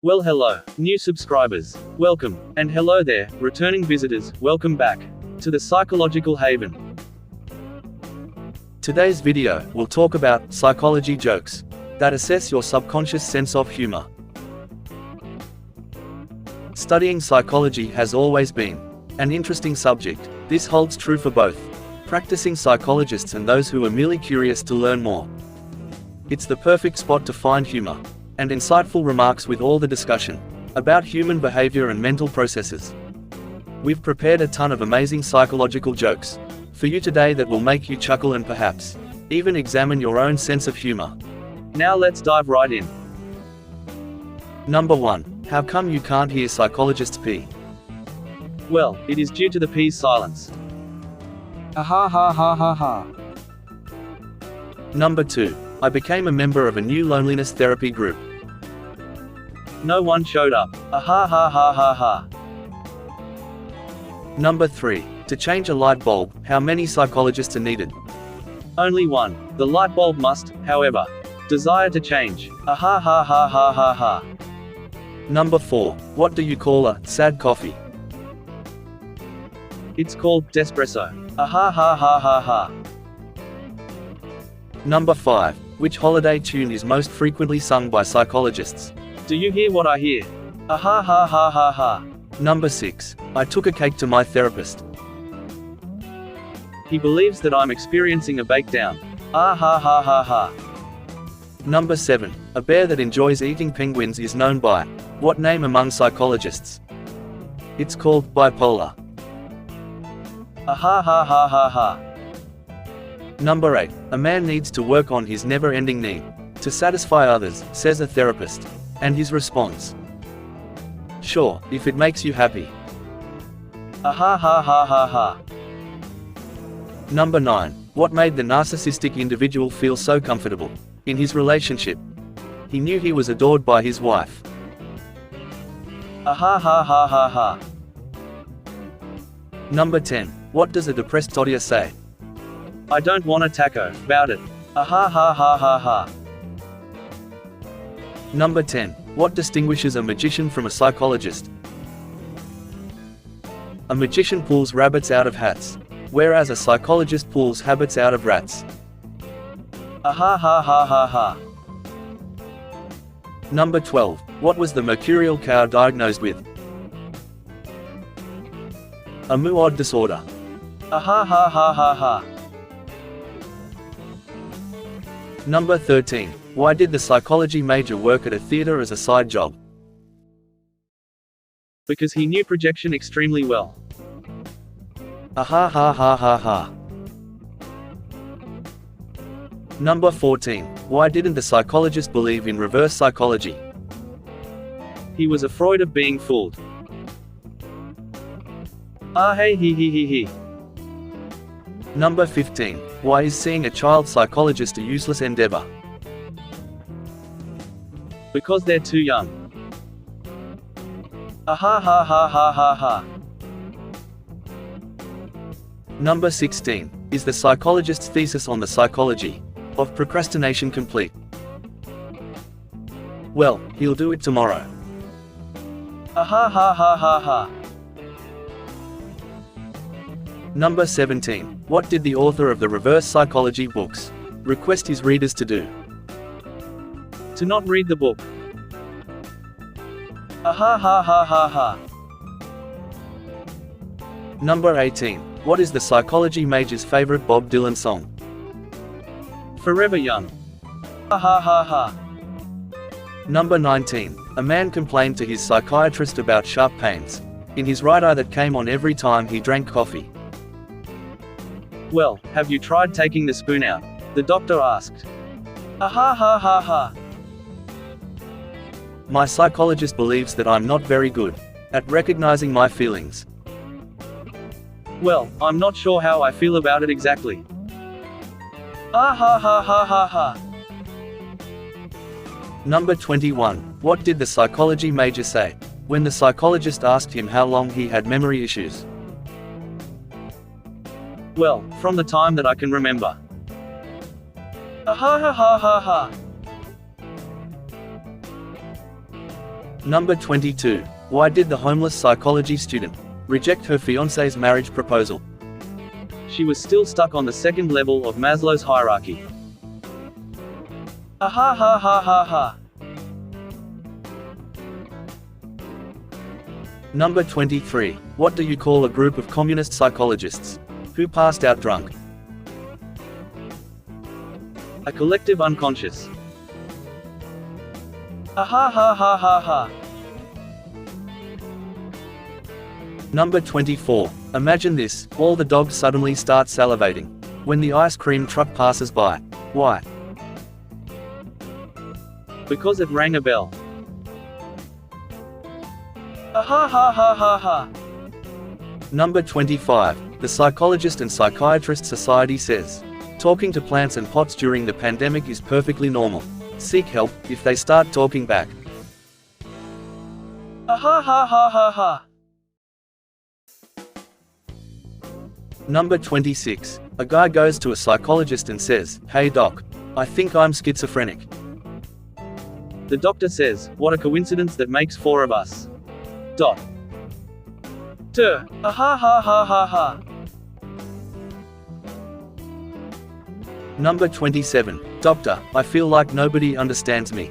Well, hello, new subscribers. Welcome. And hello there, returning visitors. Welcome back to the Psychological Haven. Today's video will talk about psychology jokes that assess your subconscious sense of humor. Studying psychology has always been an interesting subject. This holds true for both practicing psychologists and those who are merely curious to learn more. It's the perfect spot to find humor and insightful remarks with all the discussion about human behavior and mental processes. We've prepared a ton of amazing psychological jokes for you today that will make you chuckle and perhaps even examine your own sense of humor. Now let's dive right in. Number 1. How come you can't hear psychologists pee? Well, it is due to the pee's silence. Ha ha ha ha ha. Number 2. I became a member of a new loneliness therapy group. No one showed up. Ha ha ha ha ha. Number 3. To change a light bulb, how many psychologists are needed? Only one. The light bulb must, however, desire to change. Ha ha ha ha ha ha ha. Number 4. What do you call a sad coffee? It's called Despresso. Ha ha ha ha ha ha. Number 5. Which holiday tune is most frequently sung by psychologists? Do you hear what I hear? Ha ha ha ha ha ha. Number 6. I took a cake to my therapist. He believes that I'm experiencing a breakdown. Ah ha ha ha ha. Number 7. A bear that enjoys eating penguins is known by what name among psychologists? It's called bipolar. Ah ha ha ha ha ha. Number 8. A man needs to work on his never-ending need to satisfy others, says a therapist. And his response? Sure, if it makes you happy. Ah ha ha ha ha ha. Number 9. What made the narcissistic individual feel so comfortable in his relationship? He knew he was adored by his wife. Ah ha ha ha ha ha. Number 10. What does a depressed audience say? I don't want a taco, about it. Ah ha ha ha ha ha. Number 10. What distinguishes a magician from a psychologist? A magician pulls rabbits out of hats, whereas a psychologist pulls habits out of rats. Ah ha ha ha ha ha. Number 12. What was the mercurial cow diagnosed with? A muod disorder. Ah ha ha ha ha ha. Number 13. Why did the psychology major work at a theater as a side job? Because he knew projection extremely well. Ah ha ha ha ha ha. Number 14. Why didn't the psychologist believe in reverse psychology? He was afraid of being fooled. Ah hey he he he he. Number 15. Why is seeing a child psychologist a useless endeavor? Because they're too young. Ah ha ha ha ha ha ha. Number 16. Is the psychologist's thesis on the psychology of procrastination complete? Well, he'll do it tomorrow. Ah ha ha ha ha ha. Number 17. What did the author of the reverse psychology books request his readers to do? To not read the book. Ah ha ha ha ha ha. Number 18. What is the psychology major's favorite Bob Dylan song? Forever Young. Ah ha ha ha. Number 19. A man complained to his psychiatrist about sharp pains in his right eye that came on every time he drank coffee. Well, have you tried taking the spoon out? The doctor asked. Ah ha ha ha ha. My psychologist believes that I'm not very good at recognizing my feelings. Well, I'm not sure how I feel about it exactly. Ah ha ha ha ha ha. Number 21. What did the psychology major say when the psychologist asked him how long he had memory issues? Well, from the time that I can remember. Ah ha ha ha ha ha. Number 22. Why did the homeless psychology student reject her fiancé's marriage proposal? She was still stuck on the second level of Maslow's hierarchy. Ah ha ha ha ha ha. Number 23. What do you call a group of communist psychologists who passed out drunk? A collective unconscious. Ah ha ha ha ha ha. Number 24. Imagine this, all the dogs suddenly start salivating when the ice cream truck passes by. Why? Because it rang a bell. Ah ha ha ha ha ha. Number 25. The Psychologist and Psychiatrist Society says, talking to plants and pots during the pandemic is perfectly normal. Seek help if they start talking back. Ah ha ha ha ha ha. Number 26. A guy goes to a psychologist and says, "Hey doc, I think I'm schizophrenic." The doctor says, "What a coincidence that makes 4 of us." Dot. Ah ha ha ha ha ha. Number 27. Doctor, I feel like nobody understands me.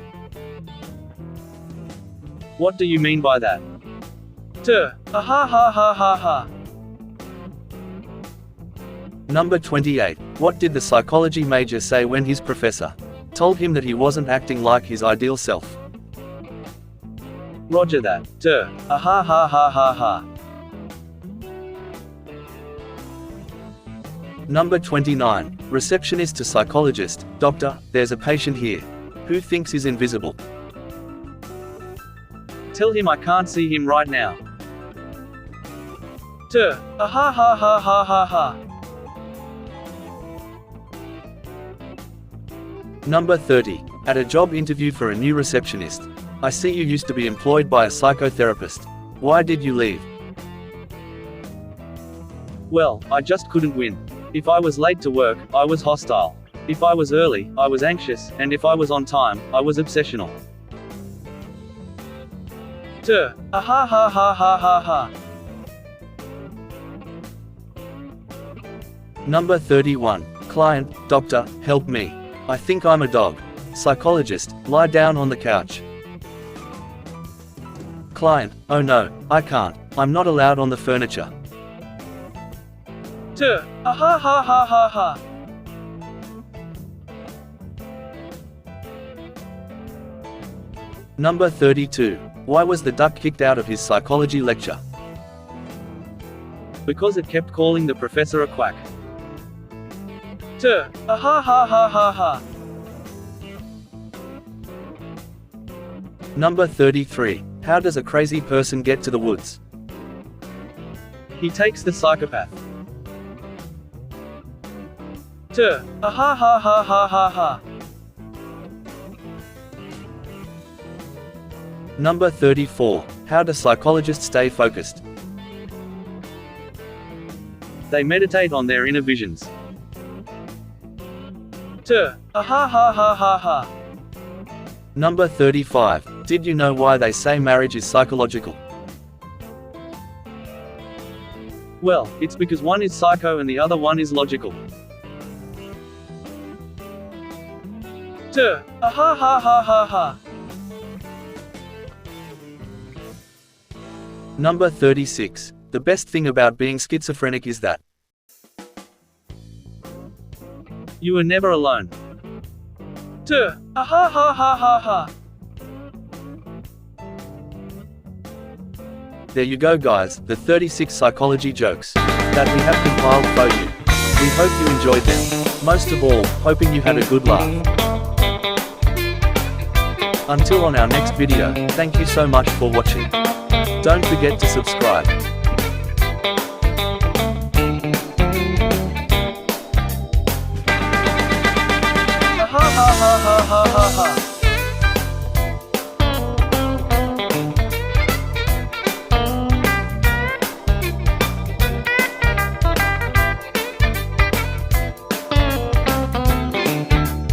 What do you mean by that? Ah ha ha ha ha ha. Number 28. What did the psychology major say when his professor told him that he wasn't acting like his ideal self? Roger that. Ah ha ha ha ha ha. Number 29. Receptionist to psychologist, "Doctor, there's a patient here who thinks he's invisible. Tell him I can't see him right now." Ah ha ha ha ha ha ha. Number 30. At a job interview for a new receptionist, "I see you used to be employed by a psychotherapist. Why did you leave?" Well, I just couldn't win. If I was late to work, I was hostile. If I was early, I was anxious, and if I was on time, I was obsessional. Ah ha ha ha ha ha ha. Number 31. Client, "Doctor, help me. I think I'm a dog." Psychologist, "Lie down on the couch." Client, "Oh no, I can't. I'm not allowed on the furniture." Ah ha ha ha ha ha. Number 32. Why was the duck kicked out of his psychology lecture? Because it kept calling the professor a quack. Ah ha ha ha ha ha. Number 33. How does a crazy person get to the woods? He takes the psychopath. Ah ha ha ha ha ha ha. Number 34. How do psychologists stay focused? They meditate on their inner visions. Ah ha ha ha ha ha. Number 35. Did you know why they say marriage is psychological? Well, it's because one is psycho and the other one is logical. Ah ha ha ha ha ha. Number 36. The best thing about being schizophrenic is that you are never alone. Ah ha ha ha ha ha. There you go guys, the 36 psychology jokes that we have compiled for you. We hope you enjoyed them. Most of all, hoping you had a good laugh. Until on our next video, thank you so much for watching. Don't forget to subscribe. Ha ha ha ha ha ha ha.